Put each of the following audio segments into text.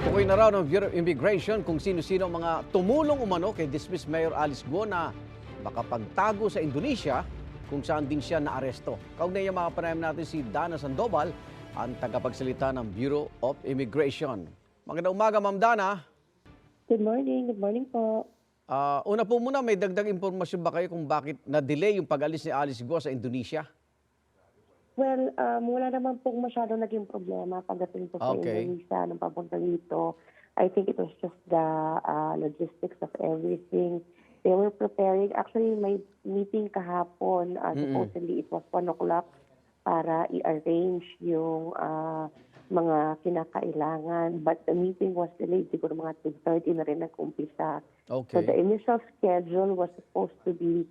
Tukoy na raw ng Bureau of Immigration kung sino-sino ang mga tumulong umano kay dismissed Mayor Alice Guo na makapagtago sa Indonesia kung saan din siya naaresto. Kaugnay niya makapanayam natin si Dana Sandoval, ang tagapagsalita ng Bureau of Immigration. Magandang umaga, Ma'am Dana. Good morning po. Una po muna, may dagdag impormasyon ba kayo kung bakit na-delay yung pag-alis ni Alice Guo sa Indonesia? Well, wala naman pong masyadong naging problema pagdating po sa Okay. Indonesia nung papunta dito. I think it was just the logistics of everything. They were preparing. Actually, may meeting kahapon. Supposedly, it was 1 o'clock para i-arrange yung mga kinakailangan. But the meeting was delayed. Siguro mga 2:30 na rin nag-umpisa. So the Okay. initial schedule was supposed to be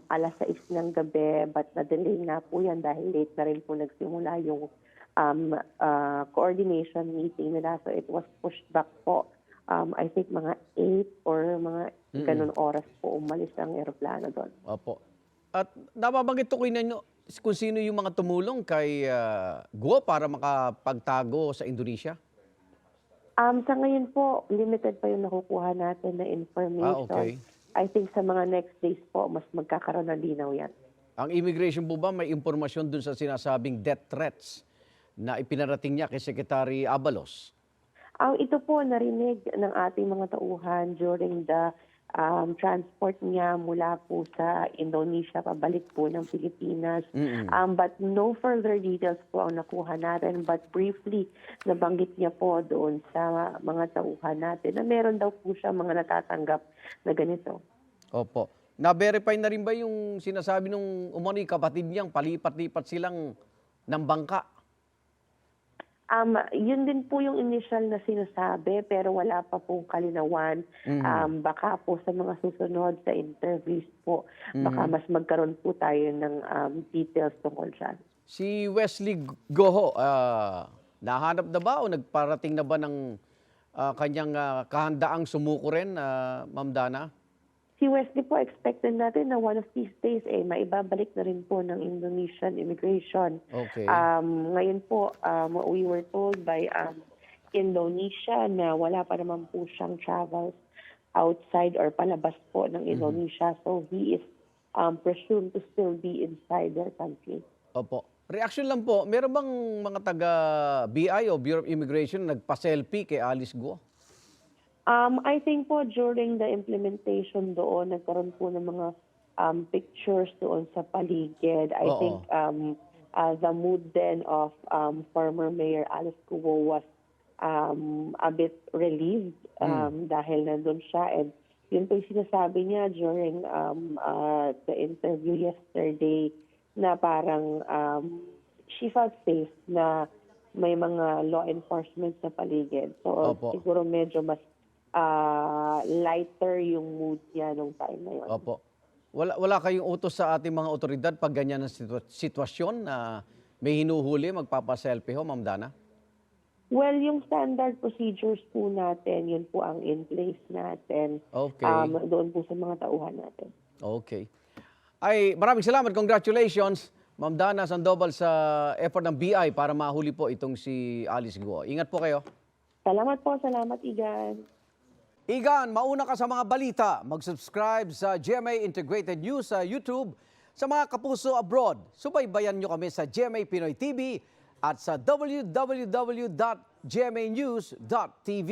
alas 6 ng gabi, but na-delay na po yan dahil late na rin po nagsimula yung coordination meeting nila. So it was pushed back po. I think mga 8 or mga ganun oras po umalis ang eroplano doon. Opo. At nababanggit ko ninyo kung sino yung mga tumulong kay Guo para makapagtago sa Indonesia? Sa ngayon po, limited pa yung nakukuha natin na information. Okay. I think sa mga next days po, mas magkakaroon ng linaw yan. Ang immigration po ba may impormasyon dun sa sinasabing death threats na ipinarating niya kay Secretary Abalos? Ito po narinig ng ating mga tauhan during the transport niya mula po sa Indonesia pabalik po ng Pilipinas. But no further details po ang nakuha natin. But briefly, nabanggit niya po doon sa mga tauhan natin na meron daw po siya mga natatanggap na ganito. Opo. Na-verify na rin ba yung sinasabi nung umani kapatid niyang palipat-lipat silang ng bangka? Yun din po yung initial na sinasabi pero wala pa pong kalinawan. Baka po sa mga susunod sa interviews po, baka mas magkaroon po tayo ng details tungkol dyan. Si Wesley Goho, nahanap na ba o nagparating na ba ng kanyang kahandaang sumuko rin, Ma'am Dana? Si Wesley po, expected natin na one of these days, maibabalik na rin po ng Indonesian immigration. Okay. Ngayon po, we were told by Indonesia na wala pa naman po siyang travels outside or palabas po ng Indonesia. So he is presumed to still be inside their country. Opo. Reaction lang po, meron bang mga taga-BI o Bureau of Immigration nagpa-selfie kay Alice Guo? I think po during the implementation doon, nagkaroon po ng mga pictures doon sa paligid. I think the mood then of former Mayor Alice Guo was a bit relieved dahil nandun siya. And yun po yung sinasabi niya during the interview yesterday na parang she felt safe na may mga law enforcement sa paligid. So siguro medyo mas lighter yung mood niya nung time na yun. Opo. Wala kayong utos sa ating mga otoridad pag ganyan ang sitwasyon na may hinuhuli, magpapaselfie ho, Ma'am Dana? Well, yung standard procedures po natin, yun po ang in place natin. Okay. Doon po sa mga tauhan natin. Okay. Ay, maraming salamat. Congratulations, Ma'am Dana Sandoval, sa effort ng BI para mahuli po itong si Alice Guo. Ingat po kayo. Salamat po. Salamat, Igan. Igan, mauna ka sa mga balita. Mag-subscribe sa GMA Integrated News sa YouTube. Sa mga kapuso abroad, subaybayan nyo kami sa GMA Pinoy TV at sa www.gmanews.tv.